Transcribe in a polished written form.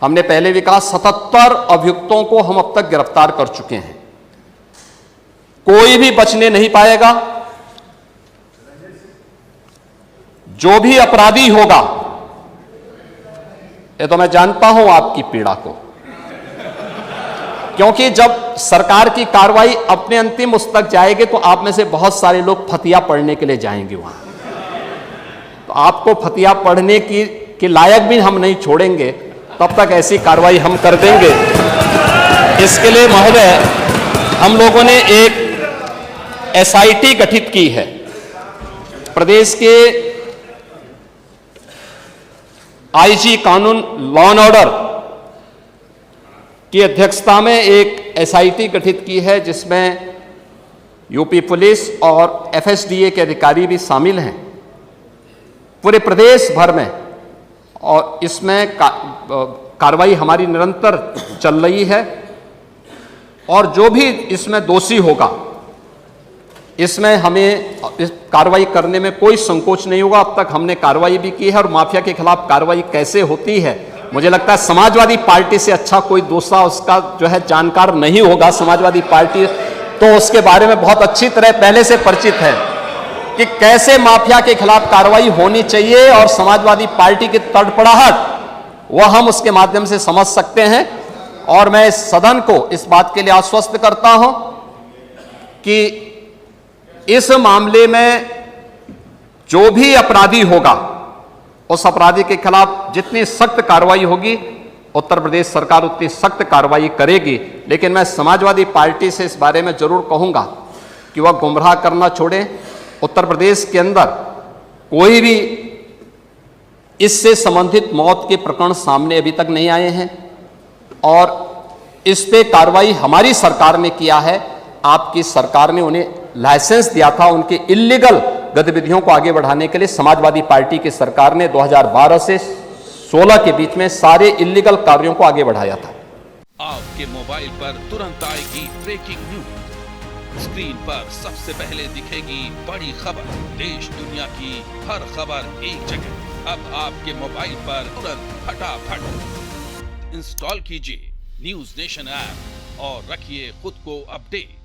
हमने पहले भी कहा 77 अभियुक्तों को हम अब तक गिरफ्तार कर चुके हैं। कोई भी बचने नहीं पाएगा। जो भी अपराधी होगा, ये तो मैं जानता हूं आपकी पीड़ा को, क्योंकि जब सरकार की कार्रवाई अपने अंतिम उस तक जाएगी तो आप में से बहुत सारे लोग फतिया पढ़ने के लिए जाएंगे वहां। तो आपको फतिया पढ़ने के लायक भी हम नहीं छोड़ेंगे, तब तक ऐसी कार्रवाई हम कर देंगे। इसके लिए महोदय, हम लोगों ने एक एसआईटी गठित की है। प्रदेश के आईजी कानून लॉ एंड ऑर्डर की अध्यक्षता में एक एसआईटी गठित की है, जिसमें यूपी पुलिस और एफएसडीए के अधिकारी भी शामिल हैं पूरे प्रदेश भर में। और इसमें कार्रवाई हमारी निरंतर चल रही है, और जो भी इसमें दोषी होगा, इसमें हमें इस कार्रवाई करने में कोई संकोच नहीं होगा। अब तक हमने कार्रवाई भी की है, और माफिया के खिलाफ कार्रवाई कैसे होती है, मुझे लगता है समाजवादी पार्टी से अच्छा कोई दूसरा उसका जो है जानकार नहीं होगा। समाजवादी पार्टी तो उसके बारे में बहुत अच्छी तरह पहले से परिचित है कि कैसे माफिया के खिलाफ कार्रवाई होनी चाहिए, और समाजवादी पार्टी की तड़पड़ाहट वह हम उसके माध्यम से समझ सकते हैं। और मैं इस सदन को इस बात के लिए आश्वस्त करता हूं कि इस मामले में जो भी अपराधी होगा, उस अपराधी के खिलाफ जितनी सख्त कार्रवाई होगी, उत्तर प्रदेश सरकार उतनी सख्त कार्रवाई करेगी। लेकिन मैं समाजवादी पार्टी से इस बारे में जरूर कहूंगा कि वह गुमराह करना छोड़े। उत्तर प्रदेश के अंदर कोई भी इससे संबंधित मौत के प्रकरण सामने अभी तक नहीं आए हैं, और इस पे कार्रवाई हमारी सरकार ने किया है। आपकी सरकार ने उन्हें लाइसेंस दिया था उनके इल्लीगल गतिविधियों को आगे बढ़ाने के लिए। समाजवादी पार्टी की सरकार ने 2012 से 16 के बीच में सारे इल्लीगल कार्यों को आगे बढ़ाया था। आपके मोबाइल पर तुरंत आएगी ब्रेकिंग न्यूज। स्क्रीन पर सबसे पहले दिखेगी बड़ी खबर। देश दुनिया की हर खबर एक जगह। अब आपके मोबाइल पर तुरंत फटाफट इंस्टॉल कीजिए न्यूज नेशन ऐप और रखिए खुद को अपडेट।